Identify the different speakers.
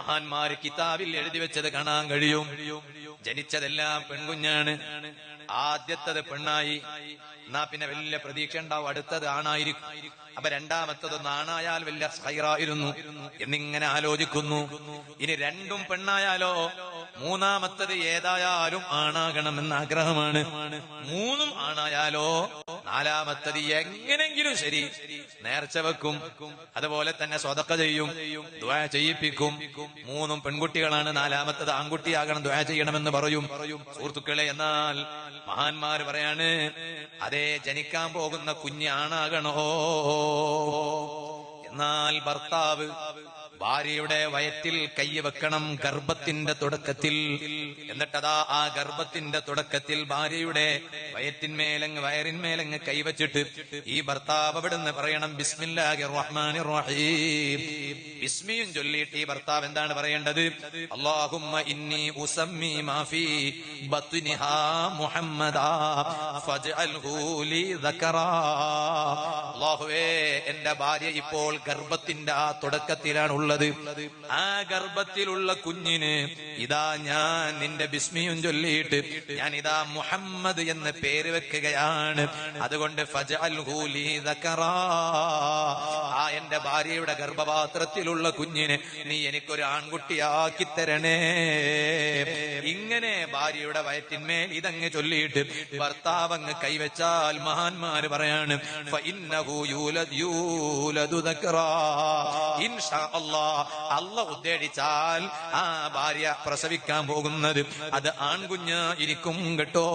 Speaker 1: മഹാന്മാര് കിതാബിൽ എഴുതി വെച്ചത് കാണാൻ കഴിയും. ജനിച്ചതെല്ലാം പെൺകുഞ്ഞാണ്. ആദ്യത്തത് പെണ്ണായി, എന്നാ പിന്നെ വലിയ പ്രതീക്ഷ ഉണ്ടാവും അടുത്തത് ആണായിരിക്കും. അപ്പൊ രണ്ടാമത്തതൊന്ന് ആണായാൽ വലിയ ഹൈറായിരുന്നു എന്നിങ്ങനെ ആലോചിക്കുന്നു. ഇനി രണ്ടും പെണ്ണായാലോ? മൂന്നാമത്തത് ഏതായാലും ആണാകണമെന്ന് ആഗ്രഹമാണ്. മൂന്നും ആണായാലോ? നാലാമത്തത് എങ്ങനെങ്കിലും ശരി നേർച്ച വെക്കും, അതുപോലെ തന്നെ സ്വതക്ക ചെയ്യും, ദുആ ചെയ്യിപ്പിക്കും. മൂന്നും പെൺകുട്ടികളാണ്, നാലാമത്തത് ആൺകുട്ടിയാകണം, ദുആ ചെയ്യണമെന്ന് പറയും. സുഹൃത്തുക്കളെ, എന്നാൽ മഹാന്മാര് പറയാണ്, അതേ ജനിക്കാൻ പോകുന്ന കുഞ്ഞ് ആണാകണോ? എന്നാൽ ഭർത്താവ് ഭാര്യയുടെ വയറ്റിൽ കൈവെക്കണം ഗർഭത്തിന്റെ തുടക്കത്തിൽ. എന്നിട്ടതാ ആ ഗർഭത്തിന്റെ തുടക്കത്തിൽ ഭാര്യയുടെ വയറിന്മേലങ്ങ് കൈവച്ചിട്ട് ഈ ഭർത്താവ് അവിടുന്ന് പറയണം ബിസ്മില്ലാഹിർ റഹ്മാനിർ റഹീം. ബിസ്മിയും ചൊല്ലിയിട്ട് ഈ ഭർത്താവ് എന്താണ് പറയേണ്ടത്? അല്ലാഹുമ്മ ഇന്നി ഉസമ്മി മാ ഫീ ബത്നിഹാ മുഹമ്മദാ ഫജ്അൽഹു ലീ ദക്കറാ. അല്ലാഹുവേ, എന്റെ ഭാര്യ ഇപ്പോൾ ഗർഭത്തിന്റെ ആ തുടക്കത്തിലാണ് ഉള്ളത്. ആ ഗർഭത്തിലുള്ള കുഞ്ഞിന് ഇതാ ഞാൻ നിന്റെ ബിസ്മിയും ചൊല്ലിയിട്ട് ഞാൻ ഇതാ മുഹമ്മദ് എന്ന് പേര് വെക്കുകയാണ്. അതുകൊണ്ട് ഫജ്അൽഹു ലീ ദക്കറാ, ആ എന്റെ ഭാര്യയുടെ ഗർഭപാത്രത്തിലുള്ള കുഞ്ഞിനെ നീ എനിക്കൊരു ആൺകുട്ടിയാക്കി തരണേ. ഇങ്ങനെ ഭാര്യയുടെ വയറ്റിന്മേൽ ഇതങ്ങ് ചൊല്ലിയിട്ട് ഭർത്താവ് അങ്ങ് കൈവച്ചാൽ മഹാന്മാര് പറയാണ് ഫഇന്നഹു യൂലദു ദക്കറാ. ഇൻഷാ അല്ലാഹ് അല്ലാഹു ഉദ്ദേശിച്ചാൽ ആ ഭാര്യ പ്രസവിക്കാൻ പോകുന്നത് അത് ആൺകുഞ്ഞ് ഇരിക്കും കേട്ടോ.